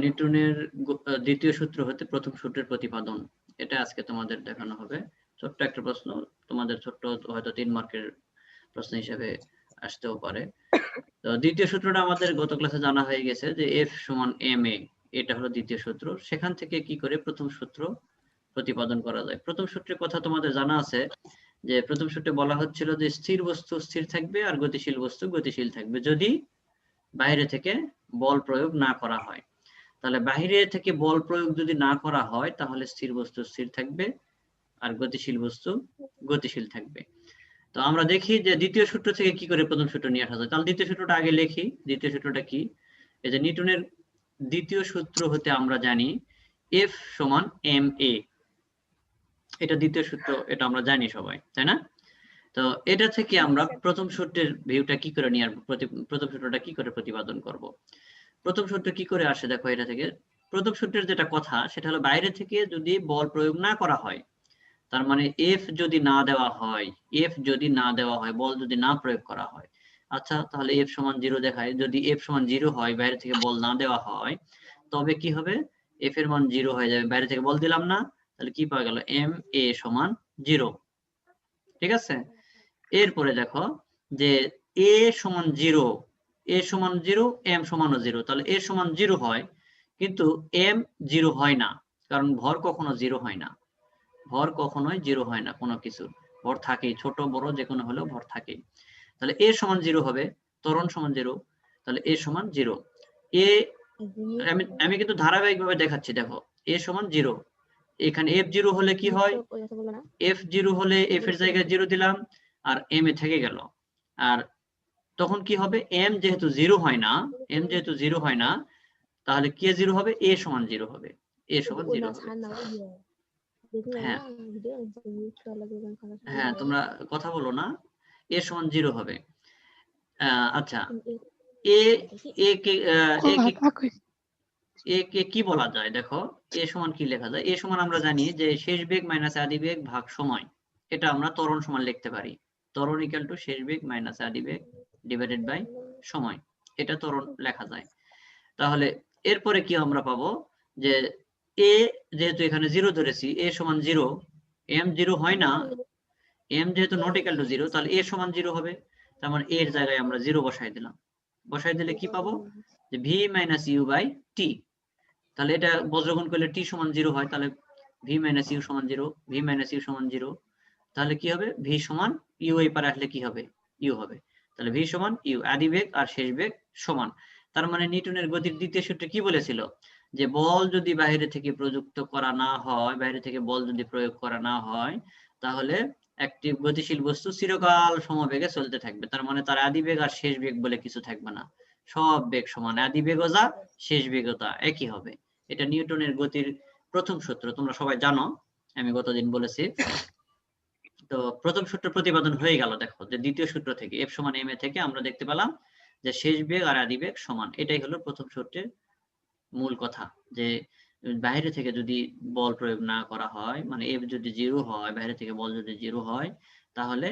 নিউটনের দ্বিতীয় সূত্র হতে প্রথম সূত্রের প্রতিপাদন, এটা আজকে তোমাদের দেখানো হবে। ছোট্ট একটা প্রশ্ন, তোমাদের ছোট্ট হয়তো 3 মার্কের প্রশ্ন হিসেবে আসতেও পারে। তো দ্বিতীয় সূত্রটা আমাদের গত ক্লাসে জানা হয়ে গেছে যে F সমান ma, এটা হলো দ্বিতীয় সূত্র। সেখান থেকে কি করে প্রথম সূত্র প্রতিপাদন করা যায়। প্রথম সূত্রের কথা তোমাদের জানা আছে যে প্রথম সূত্রে বলা হচ্ছিল যে স্থির বস্তু স্থির থাকবে আর গতিশীল বস্তু গতিশীল থাকবে যদি বাইরে থেকে বল প্রয়োগ না করা হয়। তাহলে বাইরে থেকে বল প্রয়োগ যদি না করা হয় তাহলে স্থির বস্তু স্থির থাকবে আর গতিশীল বস্তু গতিশীল থাকবে। তো আমরা দেখি যে দ্বিতীয় সূত্র থেকে কি করে প্রথম সূত্র নিয়ে আসা যায়। তাহলে দ্বিতীয় সূত্রটা আগে লিখি। দ্বিতীয় সূত্রটা কি? এই যে নিউটনের দ্বিতীয় সূত্র হতে আমরা জানি F সমান ma, এটা দ্বিতীয় সূত্র, এটা আমরা জানি সবাই, তাই না? তো এটা থেকে আমরা প্রথম সূত্রের ভিউটা কি করে নিয়ে আসবো, প্রথম সূত্রটা কি করে প্রতিপাদন করব। প্রথম সূত্র কি করে আসে দেখো, এটা থেকে প্রথম সূত্রের যেটা কথা সেটা হলো বাইরে থেকে যদি বল প্রয়োগ না করা হয়, তার মানে F যদি না দেওয়া হয়, F যদি না দেওয়া হয়, বল যদি না প্রয়োগ করা হয়। আচ্ছা, তাহলে F সমান 0 দেখায়, যদি F সমান 0 হয়, বাইরে থেকে বল না দেওয়া হয়, তবে কি হবে? F এর মান 0 হয়ে যাবে, বাইরে থেকে বল দিলাম না, তাহলে কি পাওয়া গেল? ma সমান 0। ঠিক আছে? এরপরে দেখো যে a সমান 0, a সমান 0, m সমানও 0, তাহলে a সমান 0 হয় কিন্তু m 0 হয় না, কারণ ভর কখনো 0 হয় না, ভর কখনোই 0 হয় না, কোনো কিছু ভর থাকেই, ছোট বড় যে কোনো হলেও ভর থাকেই। তাহলে a সমান 0 হবে, ত্বরণ সমান 0, তাহলে a সমান 0। a আমি কিন্তু ধারাবাহিকভাবে দেখাচ্ছি, দেখো a সমান 0, এখানে f0 হলে কি হয়, f0 হলে f এর জায়গায় 0 দিলাম আর m এ থেকে গেল। আর তখন কি হবে, m যেহেতু 0 হয় না, m যেহেতু 0 হয় না, তাহলে কে 0 হবে? a সমান 0 হবে, a সমান 0 হবে। হ্যাঁ হ্যাঁ, তোমরা কথা বলো না, a সমান 0 হবে। আচ্ছা, a কে কি বলা যায় দেখো, a সমান কি লেখা যায়? a সমান আমরা জানি যে শেষ বেগ মাইনাস আদি বেগ ভাগ সময়, এটা আমরা ত্বরণ সমান লিখতে পারি। ত্বরণ ইকুয়াল টু শেষ বেগ মাইনাস আদি বেগ ডিভাইডেড বাই সময়, এটা ত্বরণ লেখা যায়। তাহলে এরপরে কি আমরা পাবো যে a যেহেতু এখানে 0 ধরেছি, a সমান 0, m 0 হয় না, m যেহেতু নট ইকুয়াল টু 0, তাহলে a সমান 0 হবে। তার মানে a এর জায়গায় আমরা 0 বসাই দিলাম। বসাই দিলে কি পাবো? যে v minus u by t। তাহলে এটা বজ্রগুণ করলে t সমান 0 হয়, তাহলে v মাইনাস u সমান 0, v মাইনাস u সমান 0। তাহলে কি হবে? v সমান u, এই পারে আসলে কি হবে? u হবে। তাহলে v সমান u, আদি বেগ আর শেষ বেগ সমান। তার মানে নিউটনের গতির দ্বিতীয় সূত্রে কি বলেছিল? যে বল যদি বাইরে থেকে প্রযুক্ত করা না হয়, বাইরে থেকে বল যদি প্রয়োগ করা না হয়, তাহলে একটি গতিশীল বস্তু চিরকাল সমবেগে চলতে থাকবে। তার মানে তার আদি বেগ আর শেষ বেগ বলে কিছু থাকবে না, সব বেগ সমান, আদি বেগও যা শেষ বেগও তা একই হবে। এটা নিউটনের গতির প্রথম সূত্র, তোমরা সবাই জানো, আমি গতদিন বলেছি। তো প্রথম সূত্র প্রতিপাদন হয়ে গেল। দেখো যে দ্বিতীয় সূত্র থেকে F সমান ma থেকে আমরা দেখতে পেলাম যে শেষ বেগ আর আদি বেগ সমান। এটাই হলো প্রথম সূত্রের মূল কথা, যে বাইরে থেকে যদি বল প্রয়োগ না করা হয়, মানে F যদি 0 হয়, বাইরে থেকে বল যদি 0 হয়, তাহলে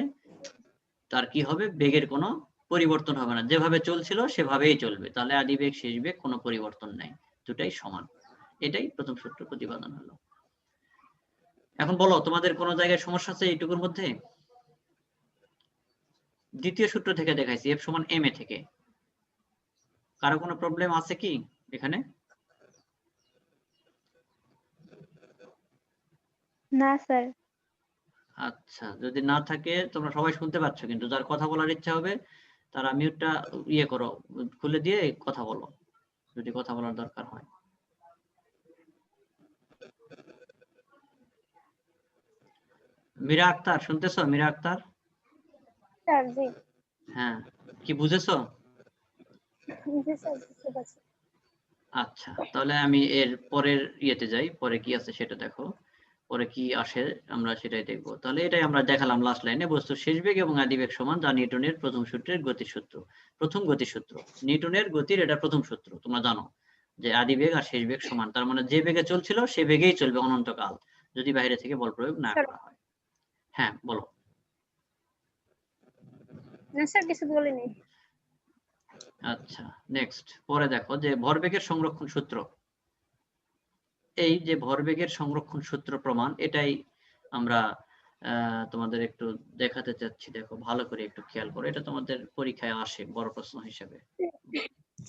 তার কি হবে? বেগের কোনো পরিবর্তন হবে না, যেভাবে চলছিল সেভাবেই চলবে। তাহলে আদি বেগ শেষ বেগ কোনো পরিবর্তন নাই, দুটাই সমান। এটাই প্রথম সূত্র প্রতিপাদন হলো। এখন বলো, তোমাদের কোনো জায়গায় সমস্যা আছে এইটুকুর মধ্যে? দ্বিতীয় সূত্র থেকে দেখাইছি F সমান ma থেকে, কারো কোনো প্রবলেম আছে কি এখানে? না স্যার। আচ্ছা, যদি না থাকে, তোমরা সবাই শুনতে পাচ্ছ, কিন্তু যার কথা বলার ইচ্ছা হবে তারা মিউটটা ইয়ে করো, খুলে দিয়ে কথা বলো, যদি কথা বলার দরকার হয়। মীরা আক্তার, শুনতেছো? মীরা আক্তার, স্যার জি। হ্যাঁ, কি বুঝেছো? জি স্যার, বুঝতে পারছি। আচ্ছা, তাহলে আমি এর পরের ইয়েতে যাই, পরে কি আছে সেটা দেখো, পরে কি আসে আমরা সেটাই দেখবো। তাহলে এটাই আমরা দেখালাম লাস্ট লাইনে, বস্তুর শেষ বেগ এবং আদি বেগ সমান, যা নিউটনের প্রথম সূত্রের গতির সূত্র। প্রথম গতির সূত্র নিউটনের গতির, এটা প্রথম সূত্র, তোমরা জানো যে আদি বেগ আর শেষ বেগ সমান, তার মানে যে বেগে চলছিল সে বেগেই চলবে অনন্তকাল, যদি বাইরে থেকে বল প্রয়োগ না স্যার, করা হয়। হ্যাঁ বলো। না স্যার, কিছু বলিনি। আচ্ছা, নেক্সট পরে দেখো যে ভরবেগের সংরক্ষণ সূত্র। এই যে ভরবেগের সংরক্ষণ সূত্র প্রমাণ, এটাই আমরা তোমাদের একটু দেখাতে চাচ্ছি। দেখো ভালো করে একটু খেয়াল করো, এটা তোমাদের পরীক্ষায় আসে বড় প্রশ্ন হিসেবে।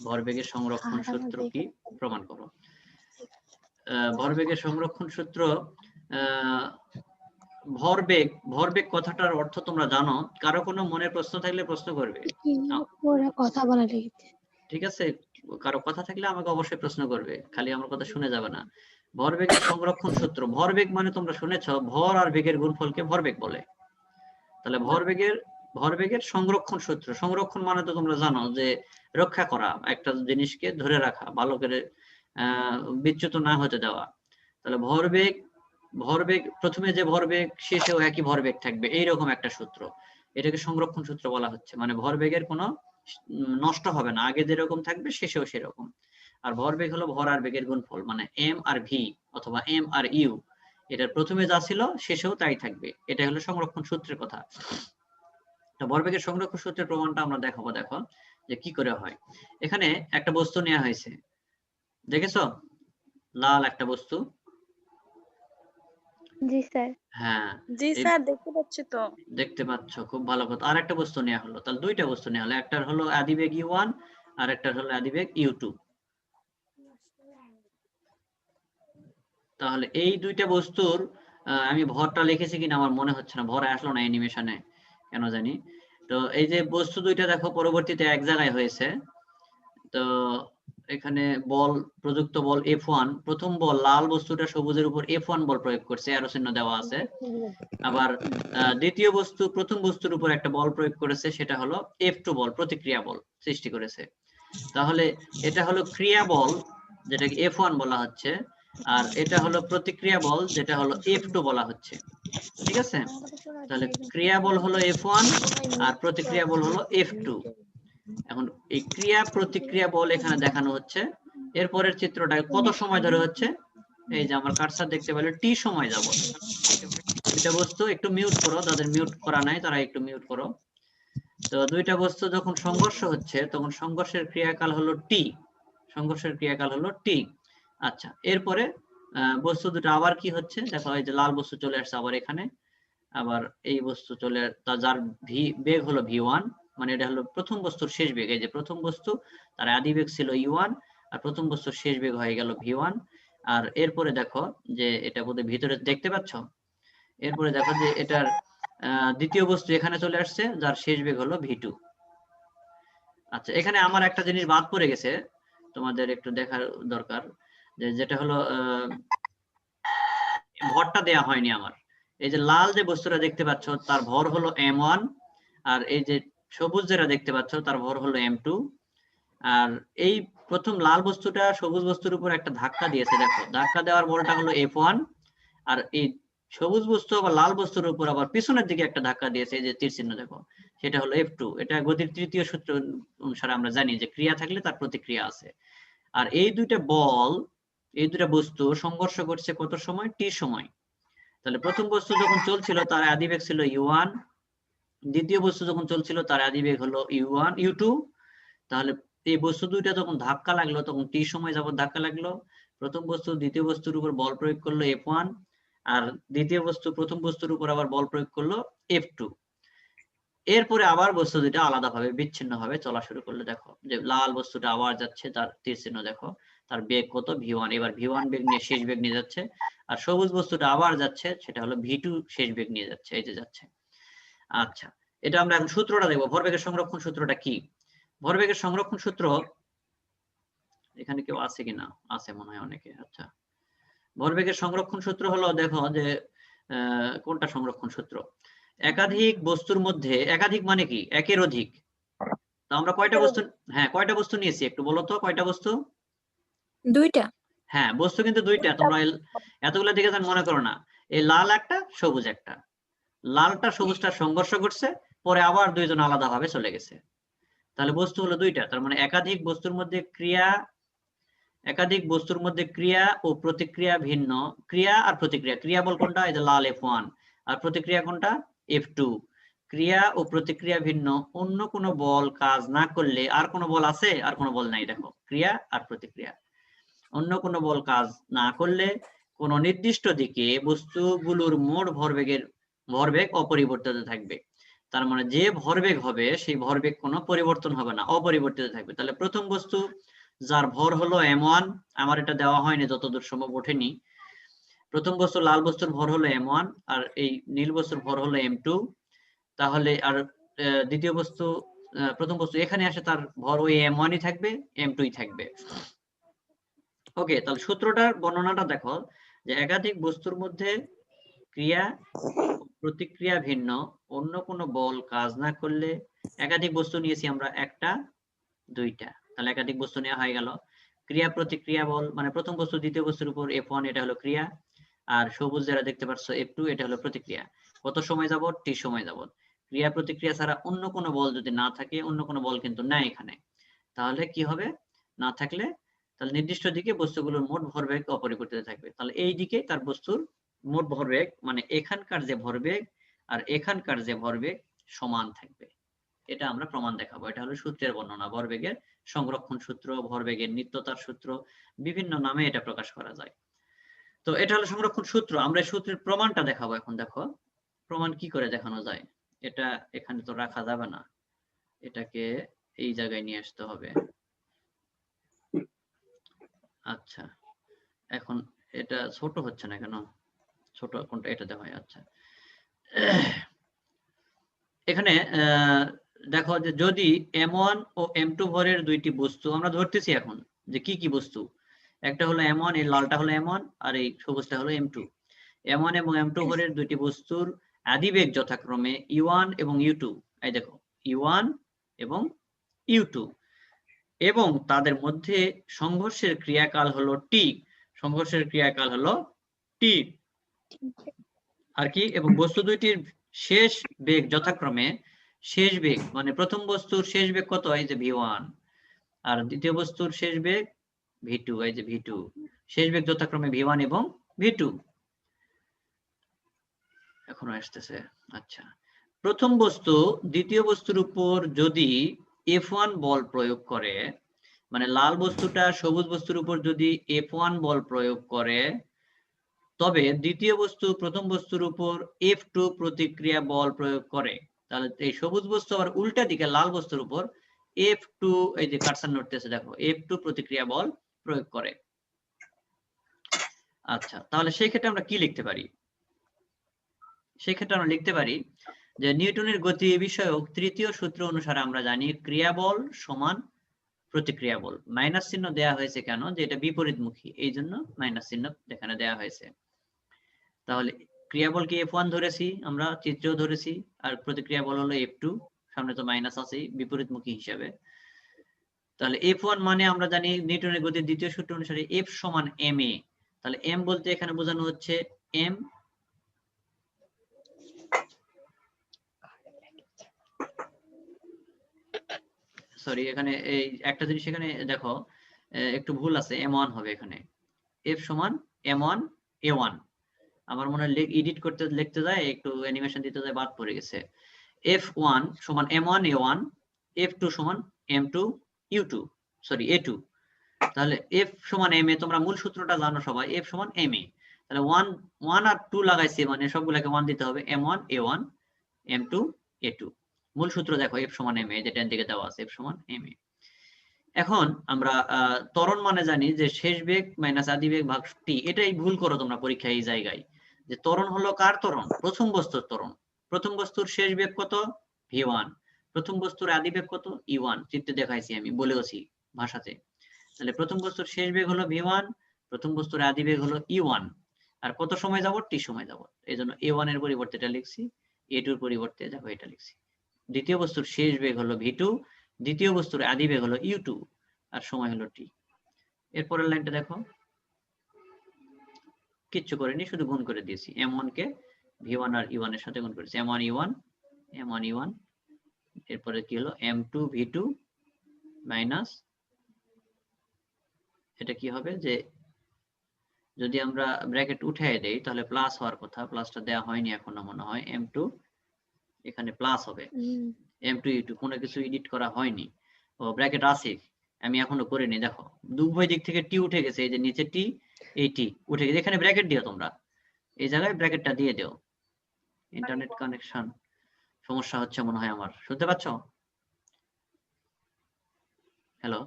ভরবেগের সংরক্ষণ সূত্র কি, প্রমাণ করো। ভরবেগের সংরক্ষণ সূত্র, ভরবেগ, ভরবেগ কথাটার অর্থ তোমরা জানো? কারো কোনো মনের প্রশ্ন থাকলে প্রশ্ন করবে, কথা বলা ঠিক আছে? কারো কথা থাকলে আমাকে অবশ্যই প্রশ্ন করবে, খালি আমার কথা শুনে যাবে না। ভরবেগের সংরক্ষণ সূত্র, ভরবেগ মানে তোমরা শুনেছ ভর আর বেগের গুণফলকে ভরবেগ বলে। তাহলে ভরবেগের সংরক্ষণ সূত্র, সংরক্ষণ মানে তো তোমরা জানো যে রক্ষা করা, একটা জিনিসকে ধরে রাখা, ভালো করে বিচ্যুত না হতে দেওয়া। তাহলে ভরবেগ প্রথমে যে ভরবেগ শেষেও একই ভরবেগ থাকবে, এইরকম একটা সূত্র, এটাকে সংরক্ষণ সূত্র বলা হচ্ছে। মানে ভরবেগের কোনো নষ্ট হবে না, আগে যেরকম থাকবে শেষেও সেরকম। আর ভরবেগ হলো ভর আর বেগের গুণফল, মানে এম আর ভি অথবা এম আর ইউ, এটার প্রথমে যা ছিল শেষেও তাই থাকবে। এটা হলো সংরক্ষণ সূত্রের কথা। তো ভরবেগের সংরক্ষণ সূত্রের প্রমাণটা আমরা দেখাবো। দেখো যে কি করে হয়। এখানে একটা বস্তু নেওয়া হয়েছে, দেখেছো? লাল একটা বস্তু। জি স্যার। হ্যাঁ জি স্যার, দেখতে পাচ্ছি তো। দেখতে পাচ্ছ, খুব ভালো কথা। আর একটা বস্তু নেওয়া হলো, তাহলে দুইটা বস্তু নেওয়া হলো, একটার হলো আদিবেগ U1 আর একটার হলো আদিবেগ U2। তাহলে এই দুইটা বস্তুর আমি ভরটা লিখেছি কিনা আমার মনে হচ্ছে না, ভর আসলো না অ্যানিমেশনে কেন জানি। তো এই যে বস্তু দুইটা দেখো পরবর্তীতে এক জায়গায় হয়েছে। তো এখানে বল, প্রযুক্ত বল F1, প্রথম বল লাল বস্তুটা সবুজের উপর F1 বল প্রয়োগ করছে, অ্যারো চিহ্ন দেওয়া আছে। আবার দ্বিতীয় বস্তু প্রথম বস্তুর উপর একটা বল প্রয়োগ করেছে, সেটা হলো F2 বল, প্রতিক্রিয়া বল সৃষ্টি করেছে। তাহলে এটা হলো ক্রিয়া বল, যেটাকে F1 বলা হচ্ছে, আর এটা হলো প্রতিক্রিয়া বল, যেটা হলো F2 বলা হচ্ছে। ঠিক আছে? তাহলে ক্রিয়া বল হলো F1 আর প্রতিক্রিয়া বল হলো F2। এখন এই ক্রিয়া প্রতিক্রিয়া বল এখানে দেখানো হচ্ছে। এরপরের চিত্রটা কত সময় ধরে হচ্ছে, এই যে আমার কার্সার দেখতে পেলে টি সময় যাবত। দুইটা বস্তু, একটু মিউট করো, যাদের মিউট করা নাই তারা একটু মিউট করো। তো দুইটা বস্তু যখন সংঘর্ষ হচ্ছে তখন সংঘর্ষের ক্রিয়াকাল হলো টি, সংঘর্ষের ক্রিয়াকাল হলো টি। আচ্ছা, এরপরে বস্তু দুটো আবার কি হচ্ছে দেখো, এই যে লাল বস্তু চলে আসছে আবার এখানে, আবার এই বস্তু চলে, যার বেগ হলো V1, মানে এটা হলো প্রথম বস্তুর শেষ বেগ। এই যে প্রথম বস্তু, তার আদি বেগ ছিল U1 আর প্রথম বস্তুর শেষ বেগ হয়ে গেল V1। আর এরপরে দেখো যে এটা বোধহয় ভিতরে দেখতে পাচ্ছ, এরপরে দেখো যে এটার দ্বিতীয় বস্তু এখানে চলে আসছে, যার শেষ বেগ হলো V2। আচ্ছা, এখানে আমার একটা জিনিস বাদ পড়ে গেছে, তোমাদের একটু দেখার দরকার, যে যেটা হলো ভরটা দেয়া হয়নি আমার। এই যে লাল যে বস্তুটা দেখতে পাচ্ছ তার ভর হলো M1, আর এই যে সবুজ যেটা দেখতে পাচ্ছ তার ভর হলো M2। আর এই প্রথম লাল বস্তুটা সবুজ বস্তুর উপর একটা ধাক্কা দিয়েছে, দেখো ধাক্কা দেওয়ার বলটা হলো F1। আর এই সবুজ বস্তু আবার লাল বস্তুর উপর আবার পিছনের দিকে একটা ধাক্কা দিয়েছে, এই যে তীর চিহ্ন দেখো, সেটা হলো F2। এটা গতির তৃতীয় সূত্র অনুসারে আমরা জানি যে ক্রিয়া থাকলে তার প্রতিক্রিয়া আছে। আর এই দুইটা বল, এই দুইটা বস্তু সংঘর্ষ করছে কত সময়, টি সময়। তাহলে প্রথম বস্তু যখন চলছিল তার আদিবেগ ছিল U1, দ্বিতীয় বস্তু যখন চলছিল তার আদিবেগ হলো U1 U2। তাহলে এই বস্তু দুইটা যখন ধাক্কা লাগলো তখন টি সময় যাবত ধাক্কা লাগলো। প্রথম বস্তু দ্বিতীয় বস্তুর উপর বল প্রয়োগ করলো F1, আর দ্বিতীয় বস্তু প্রথম বস্তুর উপর আবার বল প্রয়োগ করলো F2। এরপরে আবার বস্তু দুইটা আলাদাভাবে বিচ্ছিন্নভাবে চলা শুরু করলো। দেখো যে লাল বস্তুটা আবার যাচ্ছে, তার তীর চিহ্ন দেখো, তার বেগ কত V1, এবার V1 বেগ নিয়ে শেষ বেগ নিয়ে যাচ্ছে। আর সবুজ বস্তুটা আবার যাচ্ছে, সেটা হলো V2 শেষ বেগ নিয়ে যাচ্ছে, এই যে যাচ্ছে। আচ্ছা, এটা আমরা এখন সূত্রটা দেখবো, ভরবেগের সংরক্ষণ সূত্রটা কি। ভরবেগের সংরক্ষণ সূত্র, এখানে কেউ আছে কিনা, আছে মনে হয় অনেকে। আচ্ছা, ভরবেগের সংরক্ষণ সূত্র হলো, দেখো যে কোনটা সংরক্ষণ সূত্র, একাধিক বস্তুর মধ্যে, একাধিক মানে কি, একের অধিক। তো আমরা কয়টা বস্তু, হ্যাঁ কয়টা বস্তু নিয়েছি একটু বলো তো, কয়টা বস্তু? দুইটা। হ্যাঁ, বস্তু কিন্তু দুইটা, তোমরা এতগুলো দিকে মনে করো না। এই লাল একটা, সবুজ একটা, লালটা সবুজটা সংঘর্ষ করছে, পরে আবার দুইজন আলাদা ভাবে চলে গেছে। তাহলে বস্তু হলো দুইটা, তার মানে একাধিক বস্তুর মধ্যে ক্রিয়া, একাধিক বস্তুর মধ্যে ক্রিয়া ও প্রতিক্রিয়া ভিন্ন। ক্রিয়া আর প্রতিক্রিয়া, ক্রিয়া বল কোনটা, এই যে লাল F1, আর প্রতিক্রিয়া কোনটা, F2। ক্রিয়া ও প্রতিক্রিয়া ভিন্ন অন্য কোনো বল কাজ না করলে, আর কোনো বল আছে? আর কোনো বল নাই, দেখো ক্রিয়া আর প্রতিক্রিয়া। অন্য কোনো বল কাজ না করলে কোনো নির্দিষ্ট দিকে বস্তুগুলোর মোট ভরবেগ অপরিবর্তিত থাকবে। তার মানে যে ভরবেগ হবে সেই ভরবেগ কোনো পরিবর্তন হবে না, অপরিবর্তিত থাকবে। তাহলে প্রথম বস্তু যার ভর হলো m1, আমার এটা দেওয়া হয়নি, যতদূর সম্ভব ওঠেনি। প্রথম বস্তু লাল বস্তুর ভর হলো m1 আর এই নীল বস্তুর ভর হলো m2। তাহলে আর দ্বিতীয় বস্তু, প্রথম বস্তু এখানে আসে, তার ভর ওই m1ই থাকবে, m2ই থাকবে। ওকে, তাহলে সূত্রটার বর্ণনাটা দেখো যে একাধিক বস্তুর মধ্যে ক্রিয়া প্রতিক্রিয়া ভিন্ন অন্য কোনো বল কাজ না করলে, একাধিক বস্তু নিয়েছি আমরা, একটা দুইটা, তাহলে একাধিক বস্তু নেওয়া হয়ে গেল। ক্রিয়া প্রতিক্রিয়া বল মানে প্রথম বস্তু দ্বিতীয় বস্তুর উপর F1, এটা হলো ক্রিয়া, আর সবুজ যেটা দেখতে পাচ্ছ F2, এটা হলো প্রতিক্রিয়া। কত সময় যাবত? t সময় যাবত। ক্রিয়া প্রতিক্রিয়া ছাড়া অন্য কোনো বল যদি না থাকে, অন্য কোনো বল কিন্তু নাই এখানে, তাহলে কি হবে? না থাকলে তাহলে নির্দিষ্ট দিকে বস্তুগুলোর মোট ভরবেগ অপরিবর্তিত থাকবে। তাহলে এই দিকে তার বস্তুর মোট ভরবেগ মানে এখানকার যে ভরবেগ আর এখানকার যে ভরবেগ সমান থাকবে। এটা আমরা প্রমাণ দেখাবো। এটা হলো সূত্রের বর্ণনা, ভরবেগের সংরক্ষণ সূত্র, ভরবেগের নিত্যতার সূত্র, বিভিন্ন নামে এটা প্রকাশ করা যায়। তো এটা হলো সংরক্ষণ সূত্র। আমরা এই সূত্রের প্রমাণটা দেখাবো এখন। দেখো প্রমাণ কি করে দেখানো যায়। এটা এখানে তো রাখা যাবে না, এটাকে এই জায়গায় নিয়ে আসতে হবে। আচ্ছা, এখন এটা ছোট হচ্ছে না কেন? ছোট কোনটা? এটাতে হয়। আচ্ছা, এখানে দেখো যে যদি m1 ও m2 ভরের দুইটি বস্তু আমরা ধরতেছি এখন, যে কি কি বস্তু, একটা হলো m1, এই লালটা হলো m1 আর এই সবুজটা হলো m2। m1 এবং m2 ভরের দুইটি বস্তুর আদিবেগ যথাক্রমে u1 এবং u2, এই দেখো u1 এবং u2, এবং তাদের মধ্যে সংঘর্ষের ক্রিয়াকাল হলো t, সংঘর্ষের ক্রিয়াকাল হলো t আর কি, এবং বস্তু দুইটির শেষ বেগ যথাক্রমে, শেষ বেগ মানে প্রথম বস্তুর শেষ বেগ কত? এই যে v1, আর দ্বিতীয় বস্তুর শেষ বেগ v2, এই যে v2, শেষ বেগ যথাক্রমে v1 এবং v2। এখনো আসতেছে। আচ্ছা, প্রথম বস্তু দ্বিতীয় বস্তুর উপর যদি F1 বল প্রয়োগ করে, মানে লাল বস্তুটা সবুজ বস্তুর উপর যদি F1 বল প্রয়োগ করে, তবে দ্বিতীয় বস্তু প্রথম বস্তুর উপর F2 প্রতিক্রিয়া বল প্রয়োগ করে। তাহলে এই সবুজ বস্তু আবার উল্টা দিকে লাল বস্তুর উপর F2, এই যে কার্সর নড়তেছে দেখো, F2 প্রতিক্রিয়া বল প্রয়োগ করে। আচ্ছা, তাহলে সেই ক্ষেত্রে আমরা কি লিখতে পারি? সেই ক্ষেত্রে আমরা লিখতে পারি যে নিউটনের গতি বিষয়ক তৃতীয় সূত্র অনুসারে আমরা জানি ক্রিয়া বল সমান প্রতিক্রিয়া বল। মাইনাস চিহ্ন দেয়া হয়েছে কেন? যে এটা বিপরীতমুখী, এই জন্য মাইনাস চিহ্ন এখানে দেয়া হয়েছে। তাহলে ক্রিয়া বলকে F1 ধরেছি আমরা, চিত্রেও ধরেছি, আর প্রতিক্রিয়া বল হলো F2, সামনে তো মাইনাস আছেই বিপরীতমুখী হিসাবে। তাহলে F1 মানে আমরা জানি নিউটনের গতির দ্বিতীয় সূত্র অনুসারে F সমান ma। তাহলে m বলতে এখানে বোঝানো হচ্ছে m, সরি এখানে এই একটা জিনিস এখানে দেখো একটু ভুল আছে, m1 হবে এখানে, F সমান m1 a1। আমার মনে হয় এডিট করতে লিখতে যায় একটু অ্যানিমেশন দিতে যায়, বাদ পড়ে গেছে। F1 সমান m1 a1, F2 সমান m2 u2, সরি a2। তাহলে F সমান ma, তোমরা মূল সূত্রটা জানো সবাই, F সমান ma। তাহলে 1 আর 2 লাগাইছি মানে সবগুলোকে 1 দিতে হবে, m1 a1 m2 a2। মূল সূত্র দেখো F সমান ma, যেটা দিকে দেওয়া আছে, F সমান ma। এখন আমরা ত্বরণ মানে জানি যে শেষ বেগ মাইনাস আদি বেগ ভাগ t। এটাই ভুল করো তোমরা পরীক্ষায় এই জায়গায়, যে ত্বরণ হলো কার ত্বরণ? প্রথম বস্তুর ত্বরণ। প্রথম বস্তুর শেষ বেগ কত? v1। প্রথম বস্তুর আদি বেগ কত? e1, চিত্রে দেখাইছি আমি, বলেওছি ভাষাতে। তাহলে প্রথম বস্তুর শেষ বেগ হলো v1, প্রথম বস্তুর আদি বেগ হলো e1, আর কত সময় যাবত? t সময় যাবত। এই জন্য a1 এর পরিবর্তে এটা লিখছি, a2 এর পরিবর্তে দেখো এটা লিখছি। দ্বিতীয় বস্তুর শেষ বেগ হলো v2, দ্বিতীয় বস্তুর আদি বেগ হলো u2, আর সময় হলো t। এরপরের লাইনটা দেখো, কিচ্ছু করিনি, শুধু গুণ করে দিয়েছি, m1 কে v1 আর e1 এর সাথে গুণ করেছি, m1 e1 m1 e1। এরপরে কি হলো? m2 v2 মাইনাস, এটা কি হবে যে যদি আমরা ব্র্যাকেট উঠায় দেই তাহলে প্লাস হওয়ার কথা, প্লাসটা দেওয়া হয়নি এখনো মনে হয়, m2 এখানে প্লাস হবে m2 u2, কোনো কিছু এডিট করা হয়নি, ও ব্র্যাকেট আছে, আমি এখনো করিনি। দেখো উভয় দিক থেকে টি উঠে গেছে, এই যে নিচে টি, এই টি উঠে গেছে, এখানে ব্র্যাকেট দিও তোমরা, এই জায়গায় ব্র্যাকেটটা দিয়ে দিও। ইন্টারনেট কানেকশন সমস্যা হচ্ছে মনে হয় আমার, শুনতে পাচ্ছ? হ্যালো,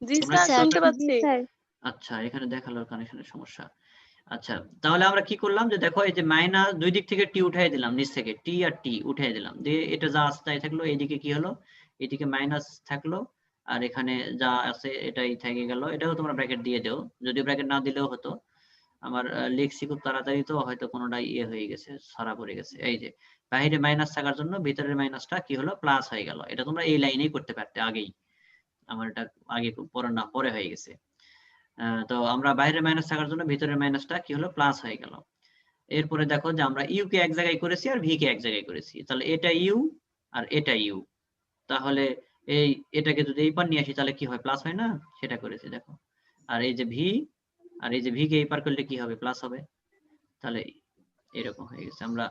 জি তোমরা স্যার শুনতে পাচ্ছি। আচ্ছা, এখানে দেখালো কানেকশনের সমস্যা। আচ্ছা, তাহলে আমরা কি করলাম যে দেখো এই যে মাইনাস দুই দিক থেকে টি উঠাই দিলাম, নিচ থেকে টি আর টি উঠাই দিলাম, দিয়ে এটা যা আছে তাই থাকলো, এইদিকে কি হলো, এদিকে মাইনাস থাকলো, আর এখানে যা আছে এটাই থেকে গেল। এটাও তোমরা ব্র্যাকেট দিয়ে দাও, যদি ব্র্যাকেট না দিলেও হতো, আমার লিখছি খুব তাড়াতাড়ি তো হয়তো কোনোটা ইয়ে হয়ে গেছে, ছড়া পড়ে গেছে। এই যে বাইরে মাইনাস থাকার জন্য ভিতরের মাইনাসটা কি হলো, প্লাস হয়ে গেল। এটা তোমরা এই লাইনেই করতে পারতে আগেই, আমার এটা আগে পরে না পরে হয়ে গেছে। তো আমরা বাইরে মাইনাস থাকার জন্য ভিতরের মাইনাসটা কি হলো, প্লাস হয়ে গেল। এরপরে দেখো যে আমরা ইউ কে এক জায়গায় করেছি আর ভি কে এক জায়গায় করেছি, তাহলে এটা ইউ আর এটা ইউ, তাহলে এই এটাকে যদি এই পার নিয়ে আসি তাহলে কি হয়, প্লাস হয় না, সেটা করেছি দেখো। আর এই যে ভি, আর এই যে ভি কে এই পার করলে কি হবে, প্লাস হবে। তাহলে এরকম হয়ে গেছে, আমরা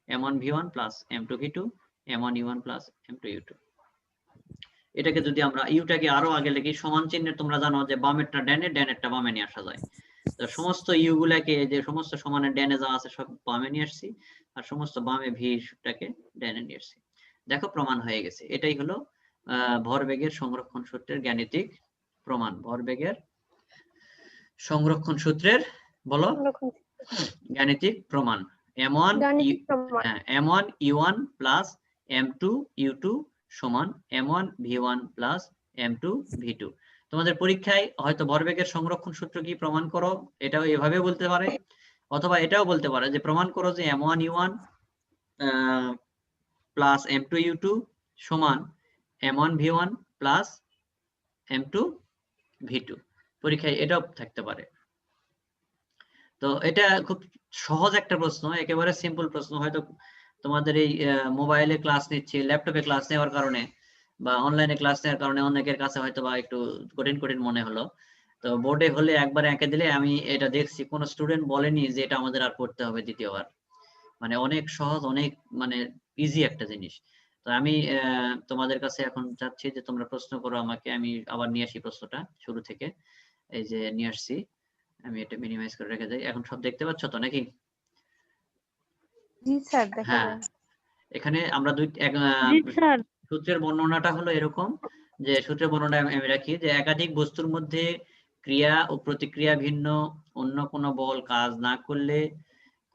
m1 v1 plus m2 v2, m1 u1 plus m2 u2। এটাকে যদি আমরা ইউটাকে আরো আগে লিখি, সমান চিহ্নের তোমরা জানো যে বামেরটা ডানে, ডানেরটা বামে নিয়ে আসা যায়। তো সমস্ত ইউ গুলাকে, যে সমস্ত সমানের ডানে যা আছে সব বামে নিয়ে আসছি, আর সমস্ত বামে ভিটাকে ডানে নিয়ে আসছি। দেখো প্রমাণ হয়ে গেছে। এটাই হলো ভরবেগের সংরক্ষণ সূত্রের গাণিতিক প্রমাণ। ভরবেগের সংরক্ষণ সূত্রের বলো গাণিতিক প্রমাণ। m1 u1 plus m2 u2 সমান m1 v1 plus m2 v2। তোমাদের পরীক্ষায় হয়তো ভরবেগের সংরক্ষণ সূত্র কি প্রমাণ করো, এটাও এভাবে বলতে পারে, অথবা এটাও বলতে পারে যে প্রমাণ করো যে m1 u1 plus m2 u2 সমান m1 v1 plus m2 v2। পরীক্ষায় এটাও থাকতে পারে। তো এটা খুব সহজ একটা প্রশ্ন, একেবারে সিম্পল প্রশ্ন। হয়তো তোমাদের এই মোবাইলে ক্লাস নিচ্ছি, ল্যাপটপে ক্লাস নেওয়ার কারণে বা অনলাইনে ক্লাস নেওয়ার কারণে অনেকের কাছে হয়তো বা একটু কঠিন কঠিন মনে হলো। তো বোর্ডে হলে একবার এঁকে দিলে, আমি এটা দেখছি কোনো স্টুডেন্ট বলেনি যে এটা আমাদের আর পড়তে হবে দ্বিতীয়বার। মানে অনেক সহজ, অনেক মানে ইজি একটা জিনিস। তো আমি তোমাদের কাছে এখন চাচ্ছি যে তোমরা প্রশ্ন করো আমাকে, আমি আবার নিয়ে আসি প্রশ্নটা শুরু থেকে। এই যে নিয়ে আসছি, আমি এটা মিনিমাইজ করে রেখে যাই। এখন সব দেখতে পাচ্ছ তো নাকি? জি স্যার দেখা হ্যাঁ, যায়। এখানে আমরা সূত্রের বর্ণনাটা হলো এরকম, যে সূত্রের বর্ণনা আমি রাখি যে একাধিক বস্তুর মধ্যে ক্রিয়া ও প্রতিক্রিয়া ভিন্ন, অন্য কোনো বল কাজ না করলে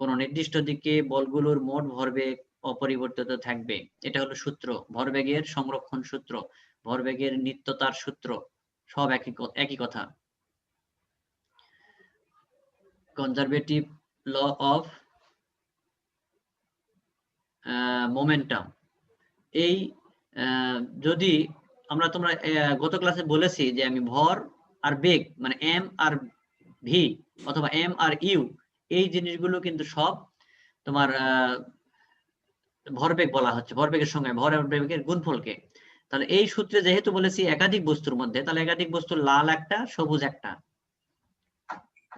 কোনো নির্দিষ্ট দিকে বলগুলোর মোট ভরবেগ অপরিবর্তিত থাকবে। এটা হলো সূত্র, ভরবেগের সংরক্ষণ সূত্র, ভরবেগের নিত্যতার সূত্র, সব একই কথা। Conservative law of momentum. এই যদি তোমরা গত ক্লাসে বলেছি যে আমি ভর আর বেগ মানে এম আর ভি অথবা এম আর ইউ, এই জিনিসগুলো কিন্তু সব তোমার ভরবেগ বলা হচ্ছে, ভরবেগের সঙ্গে ভর আর বেগের গুণফলকে। তাহলে এই সূত্রে যেহেতু বলেছি একাধিক বস্তুর মধ্যে, তাহলে একাধিক বস্তুর লাল একটা সবুজ একটা,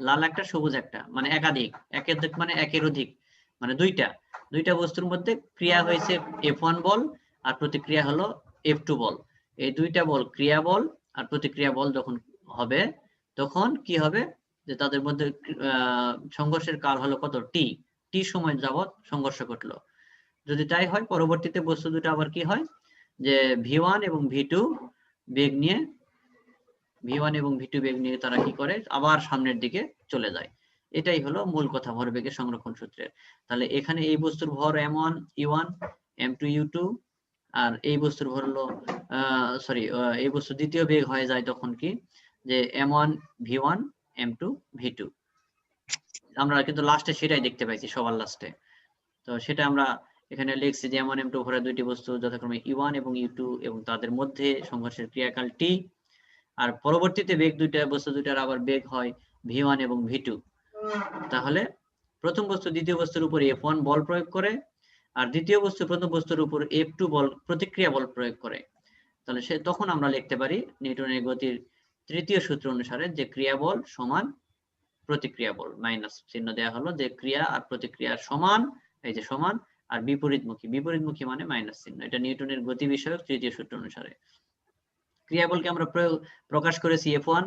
লাল একটা সবুজ একটা মানে একাধিক, একাধিক মানে একের অধিক, মানে দুইটা বস্তুর মধ্যে ক্রিয়া হয়েছে F1 বল আর প্রতিক্রিয়া হলো F2 বল। এই দুইটা বল ক্রিয়া বল আর প্রতিক্রিয়া বল যখন হবে, তখন কি হবে যে তাদের মধ্যে সংঘর্ষের কাল হলো কত, টি সময় যাবত সংঘর্ষ ঘটলো। যদি তাই হয়, পরবর্তীতে বস্তু দুটো আবার কি হয় যে V1 এবং V2 বেগ নিয়ে, তারা কি করে আবার সামনের দিকে চলে যায়। এটাই হলো মূল কথা ভরবেগের সংরক্ষণ সূত্রের। তাহলে এখানে এই বস্তুর ভর m1 u1 m2 u2, আর এই বস্তুর ভর হলো এই বস্তু দ্বিতীয় বেগ হয়ে যায় তখন কি, যে m1 v1 m2 v2। আমরা কিন্তু লাস্টে সেটাই দেখতে পাইছি সবার লাস্টে। তো সেটা আমরা এখানে লিখছি যে m1 m2 ভরের দুইটি বস্তু যথাক্রমে u1 এবং u2 এবং তাদের মধ্যে সংঘর্ষের ক্রিয়াকাল t। আর পরবর্তীতে বেগ বস্তু দুইটার আবার বেগ হয় v1 এবং v2। তাহলে প্রথম বস্তু দ্বিতীয় বস্তুর উপর F1 বল প্রয়োগ করে, আর দ্বিতীয় বস্তু প্রথম বস্তুর উপর F2 বল প্রতিক্রিয়া বল প্রয়োগ করে। তাহলে তখন আমরা লিখতে পারি নিউটনের গতির তৃতীয় সূত্র অনুসারে যে ক্রিয়া বল সমান প্রতিক্রিয়া বল, মাইনাস চিহ্ন দেওয়া হলো যে ক্রিয়া আর প্রতিক্রিয়ার সমান, এই যে সমান, আর বিপরীতমুখী, বিপরীতমুখী মানে মাইনাস চিহ্ন। এটা নিউটনের গতি বিষয়ক তৃতীয় সূত্র অনুসারে। ক্রিয়া বলকে আমরা প্রকাশ করেছি F1,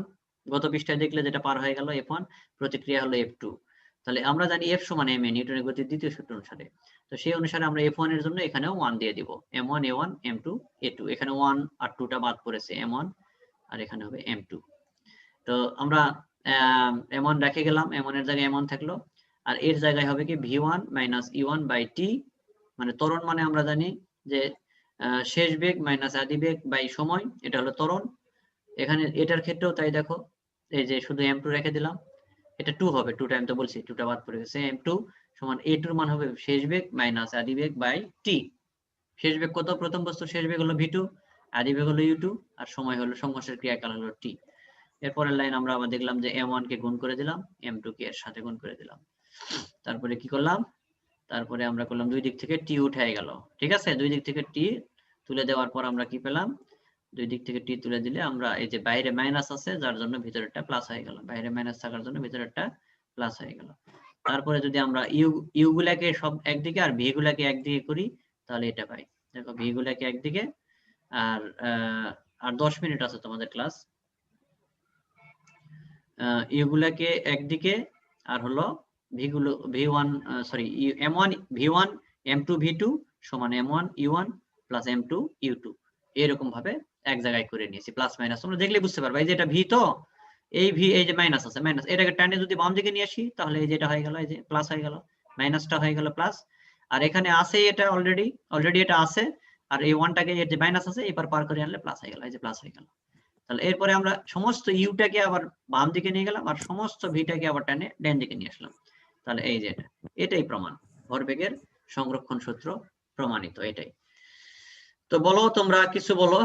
গত পৃষ্ঠায় দেখলে যেটা পার হয়ে গেল F1, প্রতিক্রিয়া হলো F2। তাহলে আমরা জানি F সমান ma, নিউটনের গতির দ্বিতীয় সূত্র অনুসারে। তো সেই অনুসারে আমরা F1 এর জন্য এখানেও 1 দিয়ে দিব, m1 a1 m2 a2। এখানে 1 আর 2 টা বাদ পড়েছে, m1 আর এখানে হবে m2। তো আমরা m1 রেখে গেলাম, m1 এর জায়গায় m1 থাকলো, আর এর জায়গায় হবে কি v1 minus e1 by t, মানে ত্বরণ মানে আমরা জানি যে শেষ বেগ মাইনাস আদি বেগ বাই সময়, এটা হলো ত্বরণ। এখানে এটার ক্ষেত্রেও তাই, দেখো এই যে শুধু m2 রেখে দিলাম, এটা 2 হবে, 2 টাইম তো বলছি, 2টা বাদ পড়ে গেছে, m2 সমান a2 এর মান হবে শেষ বেগ মাইনাস আদি বেগ বাই t। শেষ বেগ কত? প্রথম বস্তুর শেষ বেগ হলো v2, আদি বেগ হলো u2, আর সময় হলো সংঘর্ষের ক্রিয়াকাল হলো t। এরপরের লাইন আমরা আবার দেখলাম যে m1 কে গুণ করে দিলাম, m2 কে এর সাথে গুণ করে দিলাম। তারপরে কি করলাম? তারপরে আমরা করলাম দুই দিক থেকে t উঠে গেল, ঠিক আছে? দুই দিক থেকে t তুলে দেওয়ার পর আমরা কি পেলাম? দুই দিক থেকে t তুলে দিলে আমরা এই যে বাইরে মাইনাস আছে, যার জন্য ভিতরেরটা প্লাস হয়ে গেল, বাইরে মাইনাস থাকার জন্য ভিতরেরটা প্লাস হয়ে গেল। তারপরে যদি আমরা ইউ গুলাকে সব একদিকে আর ভি গুলাকে একদিকে করি, তাহলে এটা পাই। দেখো ভি গুলাকে একদিকে, আর 10 মিনিট আছে তোমাদের ক্লাস। ইউগুলাকে একদিকে, আর হলো ভিগুলো v1 sorry m1 v1 m2 v2 সমান m1 u1 plus m2 u2, এরকম ভাবে এক জায়গায় করে নিয়েছি, প্লাস মাইনাস তোমরা দেখলে বুঝতে পারবে। এই যে এটা ভি, তো এই ভি, এই যে মাইনাস আছে, মাইনাস এটাকে টানে যদি বাম দিকে নিয়ে আসি, তাহলে এই যেটা হয়ে গেল, এই যে প্লাস হয়ে গেল, মাইনাসটা হয়ে গেল প্লাস। আর এখানে আছে এটা অলরেডি এটা আছে, আর এই ওয়ানটাকে এর যে মাইনাস আছে এবার পার করে আনলে প্লাস হয়ে গেল, এই যে প্লাস হয়ে গেল। তাহলে এরপরে আমরা সমস্ত ইউটাকে আবার বাম দিকে নিয়ে গেলাম, আর সমস্ত ভিটাকে আবার টেনে ডান দিকে নিয়ে আসলাম। তাহলে এই যে এটাই প্রমাণ, ভরবেগের সংরক্ষণ সূত্র প্রমাণিত, এটাই। তো বলো তোমরা কিছু বলো,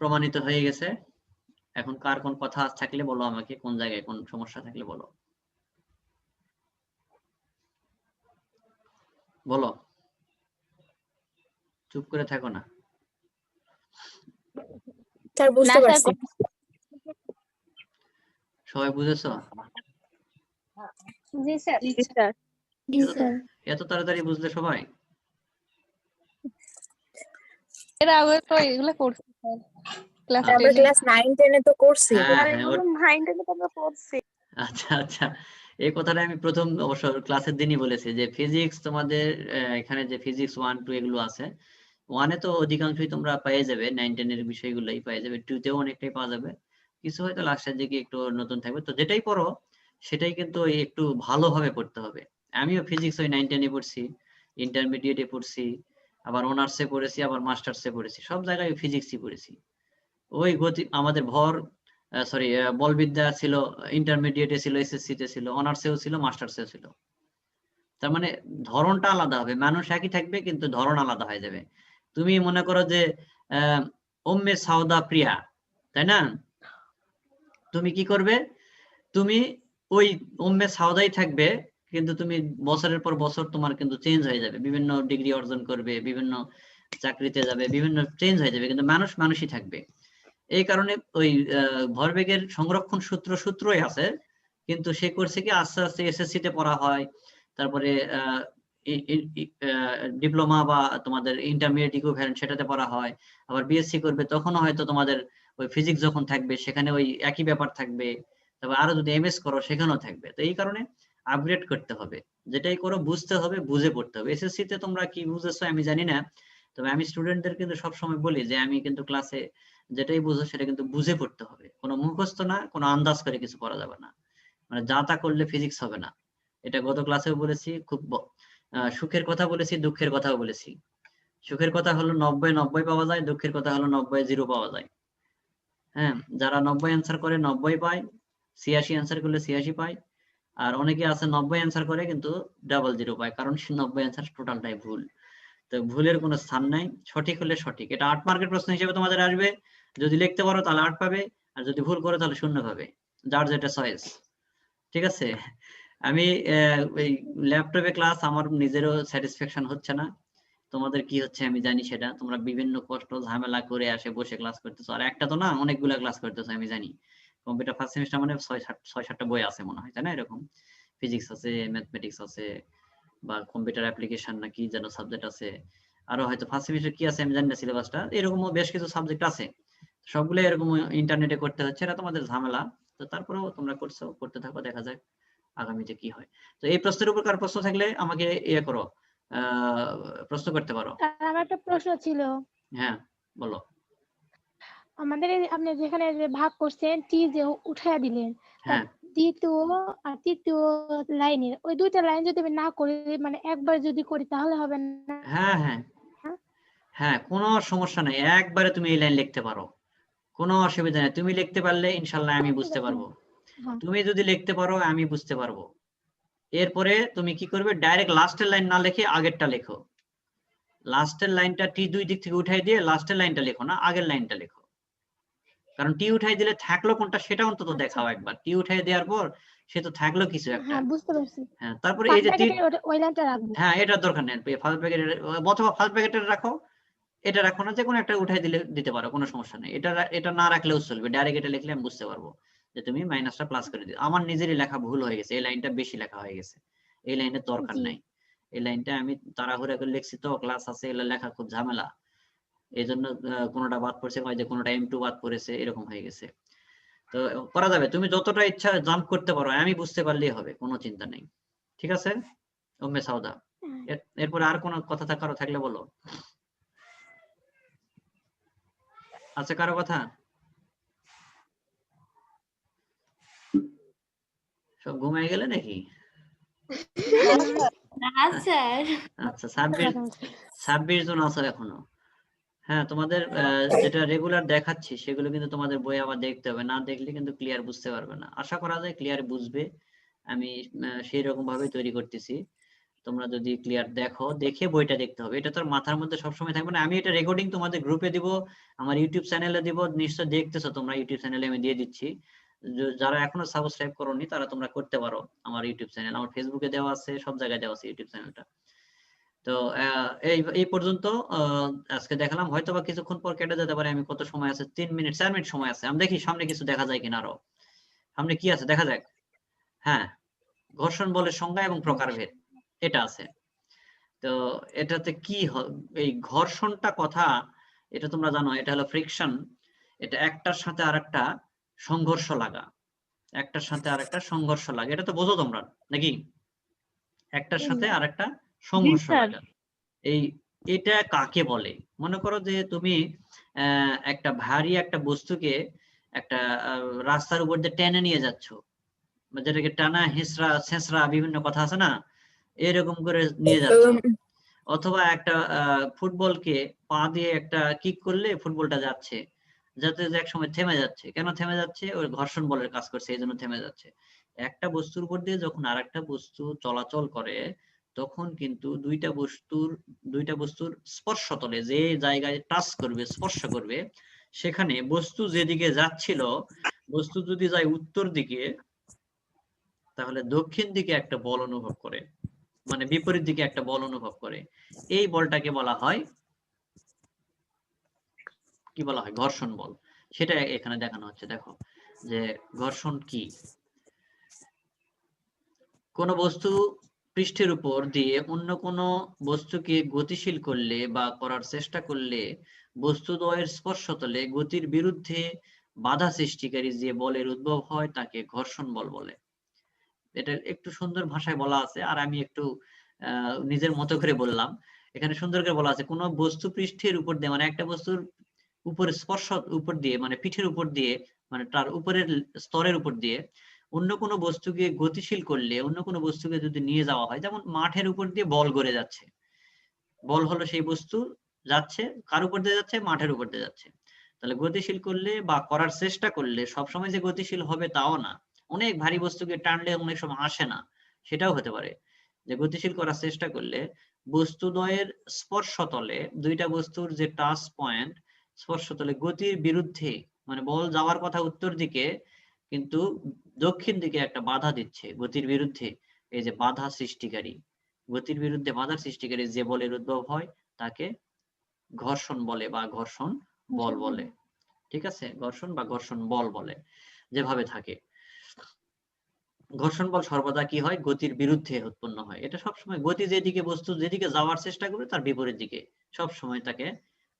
প্রমাণিত হয়ে গেছে। এখন কার কোন কথা থাকলে বলো আমাকে, কোন জায়গায় কোন সমস্যা থাকলে বলো, বলো, চুপ করে থাকো না। স্যার বুঝতে পারছি। সবাই বুঝেছো? জি স্যার। জি স্যার। জি স্যার। এত তাড়াতাড়ি বুঝলে সবাই? এর আগে তো এগুলো করছি স্যার, ক্লাস আমরা 10 এ। ক্লাস 9 10 এ তো করছি। হ্যাঁ, আর হ্যাঁ, এগুলো 9 10 এ তো আমরা পড়ছি। আচ্ছা আচ্ছা, এই কথাটা আমি প্রথম অবশ্য ক্লাসের দিনই বলেছি যে ফিজিক্স তোমাদের এখানে যে ফিজিক্স 1 2 এগুলো আছে, 1 এ তো অধিকাংশই তোমরা পেয়ে যাবে, 9 10 এর বিষয়গুলোই পেয়ে যাবে, 2 তেও অনেকটাই পাওয়া যাবে, কিছু হয়তো লাস্টের দিকে একটু নতুন থাকবে। তো যেটাই পড়ো সেটাই কিন্তু একটু ভালোভাবে পড়তে হবে। আমিও ফিজিক্স ওই 9 10 এ পড়ছি, ইন্টারমিডিয়েটে পড়ছি, আবার অনার্সে পড়েছি, আবার মাস্টার্সে পড়েছি, সব জায়গায় ফিজিক্সই পড়েছি। ওই গতি আমাদের ভর সরি বলবিদ্যা ছিল, ইন্টারমিডিয়েটে ছিল, এসএসসি তে ছিল, অনার্সেও ছিল, মাস্টার্সেও ছিল। তার মানে ধরনটা আলাদা হবে, মানুষ একই থাকবে কিন্তু ধরন আলাদা হয়ে যাবে। তুমি মনে করো যে ওম্মে সাউদা প্রিয়া, তাই না? তুমি কি করবে? তুমি ওই ওম্মে সাউদাই থাকবে, কিন্তু তুমি বছরের পর বছর তোমার কিন্তু চেঞ্জ হয়ে যাবে, বিভিন্ন ডিগ্রি অর্জন করবে, বিভিন্ন চাকরিতে যাবে, বিভিন্ন চেঞ্জ হয়ে যাবে, কিন্তু মানুষ মানুষই থাকবে। এই কারণে ওই ভরবেগের সংরক্ষণ সূত্রই আছে, কিন্তু সে করছে কি আস্তে আস্তে এসএসসি তে পড়া হয়, তারপরে ডিপ্লোমা বা তোমাদের ইন্টারমিডিয়েট ইকুইভ্যালেন্ট সেটাতে পড়া হয়, আবার বিএসসি করবে তখনও হয়তো তোমাদের ওই ফিজিক্স যখন থাকবে সেখানে ওই একই ব্যাপার থাকবে, তবে আরো যদি এমএস করো সেখানেও থাকবে। তো এই কারণে আপগ্রেড করতে হবে, যেটাই করো বুঝতে হবে, বুঝে পড়তে হবে। এসএসসি তে তোমরা কি বুঝেছো আমি জানি না, তবে আমি স্টুডেন্টদের কিন্তু সবসময় বলি যে আমি কিন্তু ক্লাসে যেটাই বুঝো সেটা কিন্তু বুঝে পড়তে হবে, কোনো মুখস্থ না, কোনো আন্দাজ করে কিছু করা যাবে না, মানে যা তা করলে ফিজিক্স হবে না। এটা গত ক্লাসেও বলেছি, খুব সুখের কথা বলেছি, দুঃখের কথাও বলেছি। সুখের কথা হলো 90 90 পাওয়া যায়, দুঃখের কথা হলো 90 0 পাওয়া যায়। হ্যাঁ, যারা 90 অ্যান্সার করে 90 পায়, 86 অ্যান্সার করলে 86 পায়, আর অনেকে আছে 90 অ্যান্সার করে কিন্তু 00 পায়, কারণ 90 অ্যান্সার টোটালটাই ভুল। তো ভুলের কোনো স্থান নাই, সঠিক হলে সঠিক। এটা 8 মার্কের প্রশ্ন হিসেবে তোমাদের আসবে, যদি লিখতে পারো তাহলে 8 পাবে, আর যদি ভুল করো তাহলে 0 পাবে, যার যেটা চয়েস। ঠিক আছে? আমি ওই ল্যাপটপে ক্লাস আমার নিজেরও স্যাটিসফ্যাকশন হচ্ছে না, তোমাদের কি হচ্ছে আমি জানি সেটা, তোমরা বিভিন্ন কষ্ট ঝামেলা করে আসে বসে ক্লাস করতেছো, আর একটা তো না অনেকগুলা ক্লাস করতেছো আমি জানি, কম্পিউটার ফার্স্ট সেমিস্টার মানে 6-7টা বই আছে মনে হয়, তাই না? এরকম ফিজিক্স আছে, ম্যাথমেটিক্স আছে, বা কম্পিউটার অ্যাপ্লিকেশন না কি যেন সাবজেক্ট আছে, আরো হয়তো ফার্স্ট সেমিস্টার কি আছে আমি জানি না সিলেবাসটা, এরকমও বেশ কিছু সাবজেক্ট আছে। সবগুলো এরকম ইন্টারনেটে করতে হচ্ছে, এটা তোমাদের ঝামেলা। তো তারপরেও তোমরা করতে থাকো, দেখা যাক আগামীতে কি হয়। তো এই প্রশ্নের উপর কার প্রশ্ন থাকলে আমাকে ইয়ে করো, প্রশ্ন করতে পারো। আমার একটা প্রশ্ন ছিল, হ্যাঁ বলো। আমাদের এই যে আপনি যেখানে যে ভাগ করছেন টি যে উঠাইয়া দিলেন, তার হ্যাঁ দ্বিতীয় আর তৃতীয় লাইনের ওই দুইটা লাইন যদি আমি না করি, মানে একবার যদি করি তাহলে হবে না? হ্যাঁ হ্যাঁ হ্যাঁ, কোনো সমস্যা নেই, একবারে তুমি এই লাইন লিখতে পারো, কোনো অসুবিধা নেই। তুমি লিখতে পারলে ইনশাল্লাহ আমি ঠিক বুঝতে আছে। পারবো, হ্যাঁ, তুমি যদি লিখতে পারো আমি বুঝতে পারবো। এরপরে তুমি কি করবে, ডাইরেক্ট লাস্টের লাইন না লিখে আগেরটা লেখো। লাস্টের লাইনটা টি দুই দিক থেকে উঠাই দিয়ে লাস্টের লাইনটা লেখো না, আগের লাইনটা লেখো। কারণ টি উঠাই দিলে থাকলো কোনটা সেটা অন্তত আচ্ছা। দেখাও একবার। টি উঠাই দেওয়ার পর সে তো থাকলো কিছু একটা। হ্যাঁ, বুঝতে পারছি। হ্যাঁ, তারপরে এই ফার্স্ট যে ব্র্যাকেটে ওই লাইনটা রাখবো। হ্যাঁ, এটার দরকার নেই, ফার্স্ট ব্র্যাকেট অথবা ফার্স্ট ব্র্যাকেটের রাখো, এটা রাখো না, যে কোনো একটা উঠাই দিতে পারো, কোনো সমস্যা নেই। এটা না রাখলেও চলবে, ডাইরেক্ট এটা লিখলে আমি বুঝতে পারবো যে তুমি মাইনাসটা প্লাস করে দিও। আমার নিজেরই লেখা ভুল হয়ে গেছে, এই লাইনটা বেশি লেখা হয়ে গেছে, এই লাইনের দরকার জি। নাই। এই লাইনটা আমি তাড়াহুড়া করে লিখছি, তো ক্লাস আছে, এগুলো লেখা খুব ঝামেলা, এই জন্য কোনোটা বাদ পড়ছে, হয় যে কোনোটা M2 বাদ পড়েছে, এরকম হয়ে গেছে। তো করা যাবে, তুমি যতটা ইচ্ছা জাম্প করতে পারো, আমি বুঝতে পারলেই হবে, কোনো চিন্তা নেই। ঠিক আছে উম্মে সাউদা? হ্যাঁ। এরপরে আর কোনো কথা কারো থাকলে বলো। আছে কারো কথা? সব ঘুমায় গেলে নাকি? আচ্ছা, 26 জন আছো এখনো। হ্যাঁ, তোমাদের যেটা রেগুলার দেখাচ্ছি সেগুলো কিন্তু তোমাদের বই আবার দেখতে হবে, না দেখলে কিন্তু ক্লিয়ার বুঝতে পারবে না। আশা করা যায় ক্লিয়ার বুঝবে, আমি সেই রকম ভাবে তৈরি করতেছি। তোমরা যদি ক্লিয়ার দেখো, দেখে বইটা দেখতে হবে, এটা তোর মাথার মধ্যে সবসময় থাকবে না। আমি এটা রেকর্ডিং তোমাদের গ্রুপে দিব, আমার ইউটিউব চ্যানেলে দিব, নিশ্চয় দেখতেছো তোমরা, ইউটিউব চ্যানেলে আমি দিয়ে দিচ্ছি। যারা এখনো সাবস্ক্রাইব করোনি তারা তোমরা করতে পারো, আমার ইউটিউব চ্যানেল আমার ফেসবুকে দেওয়া আছে, সব জায়গায় দেওয়া আছে ইউটিউব চ্যানেলটা। তো এই এই পর্যন্ত আজকে দেখালাম, হয়তো বা কিছুক্ষণ পর কেটে যেতে পারে। আমি কত সময় আছে, 3 মিনিট 4 মিনিট সময় আছে, আমি দেখি সামনে কিছু দেখা যায় কিনা, আরো সামনে কি আছে দেখা যাক। হ্যাঁ, ঘর্ষণ বলের সংজ্ঞা এবং প্রকারভেদ, এটা আছে। তো এটাতে কি এই ঘর্ষণটা কথা, এটা তোমরা জানো, এটা হলো ফ্রিকশন। এটা একটার সাথে আরেকটা সংঘর্ষ লাগা, একটার সাথে আরেকটা সংঘর্ষ লাগা, এটা তো বোঝো তোমরা নাকি? একটার সাথে আরেকটা সংঘর্ষ স্যার। লাগা, এই এটা কাকে বলে? মনে করো যে তুমি একটা ভারী একটা বস্তুকে একটা রাস্তার উপর দিয়ে টেনে নিয়ে যাচ্ছ, যেটাকে টানা হেঁচড়া ছেঁচড়া বিভিন্ন কথা আছে না, এরকম করে নিয়ে যাচ্ছ। অথবা একটা ফুটবলকে পা দিয়ে একটা কিক করলে ফুটবলটা যাচ্ছে, যাতে এক সময় থেমে যাচ্ছে, কেন থেমে যাচ্ছে? ওই ঘর্ষণ বলের কাজ করছে, এই জন্য থেমে যাচ্ছে। একটা বস্তুর উপর দিয়ে যখন আরেকটা বস্তু চলাচল করে, তখন কিন্তু দুইটা বস্তুর স্পর্শতলে যে জায়গায় টাচ করবে, স্পর্শ করবে, সেখানে বস্তু যেদিকে যাচ্ছিল, বস্তু যদি যায় উত্তর দিকে, তাহলে দক্ষিণ দিকে একটা বল অনুভব করে, মানে বিপরীত দিকে একটা বল অনুভব করে। এই বলটাকে বলা হয়, কি বলা হয়? ঘর্ষণ বল। সেটা এখানে দেখানো হচ্ছে, দেখো যে ঘর্ষণ কি। কোন বস্তু পৃষ্ঠের উপর দিয়ে অন্য কোন বস্তুকে গতিশীল করলে বা করার চেষ্টা করলে বস্তুদ্বয়ের স্পর্শতলে গতির বিরুদ্ধে বাধা সৃষ্টিকারী যে বলের উদ্ভব হয় তাকে ঘর্ষণ বল বলে। এটা একটু সুন্দর ভাষায় বলা আছে, আর আমি একটু নিজের মতো করে বললাম। এখানে সুন্দর করে বলা আছে, কোন বস্তু পৃষ্ঠের উপর দিয়ে, মানে একটা বস্তুর উপরে স্পর্শ উপর দিয়ে, মানে পিঠের উপর দিয়ে, মানে তার উপরের স্তরের উপর দিয়ে অন্য কোনো বস্তুকে গতিশীল করলে, অন্য কোনো বস্তুকে যদি নিয়ে যাওয়া হয়, যেমন মাঠের উপর দিয়ে বল গড়ে যাচ্ছে, বল হলো সেই বস্তু, যাচ্ছে কার উপর দিয়ে যাচ্ছে? মাঠের উপর দিয়ে যাচ্ছে। তাহলে গতিশীল করলে বা করার চেষ্টা করলে সবসময় যে গতিশীল হবে তাও না, অনেক ভারী বস্তুকে টানলে অনেক সময় আসে না, সেটাও হতে পারে। যে গতিশীল করার চেষ্টা করলে বস্তুদ্বয়ের স্পর্শতলে, দুইটা বস্তুর যে টাচ পয়েন্ট, স্পর্শতলে গতির বিরুদ্ধে, মানে বল যাওয়ার কথা উত্তর দিকে, কিন্তু দক্ষিণ দিকে একটা বাধা দিচ্ছে গতির বিরুদ্ধে, এই যে বাধা সৃষ্টিকারী, গতির বিরুদ্ধে বাধা সৃষ্টিকারী যে বলের উদ্ভব হয় তাকে ঘর্ষণ বলে বা ঘর্ষণ বল বলে। ঠিক আছে, ঘর্ষণ বা ঘর্ষণ বল বলে। যেভাবে থাকে। ঘর্ষণ বল সর্বদা কি হয়, গতির বিরুদ্ধে উৎপন্ন হয়। এটা সবসময় গতি যেদিকে, বস্তু যেদিকে যাওয়ার চেষ্টা করবে তার বিপরীত দিকে সব সময় তাকে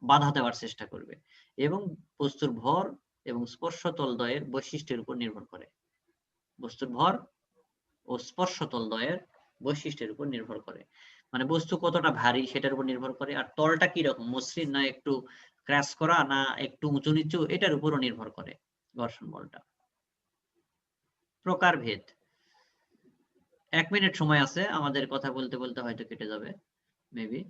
বাধা দেওয়ার চেষ্টা করবে, এবং বস্তুর ভর এবং স্পর্শতল দ্বয়ের বৈশিষ্ট্যের উপর নির্ভর করে। বস্তুর ভর ও স্পর্শতল দ্বয়ের বৈশিষ্ট্যের উপর নির্ভর করে, মানে বস্তু কতটা ভারী সেটার উপর নির্ভর করে, আর তলটা কি রকম, মসৃণ না একটু ক্র্যাশ করা না একটু উঁচু নিচু, এটার উপরও নির্ভর করে ঘর্ষণ বলটা। প্রকারভেদ। 1 মিনিট সময় আছে, আমাদের কথা বলতে বলতে হয়তো কেটে যাবে মেবি।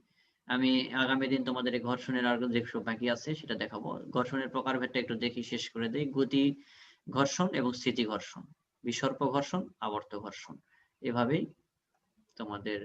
আমি আগামী দিন তোমাদের এই ঘর্ষণের আর যেসব বাকি আছে সেটা দেখাবো। ঘর্ষণের প্রকারভেদটা একটু দেখি, শেষ করে দেই। গতি ঘর্ষণ এবং স্থিতি ঘর্ষণ, বিসর্প ঘর্ষণ, আবর্ত ঘর্ষণ, এভাবেই তোমাদের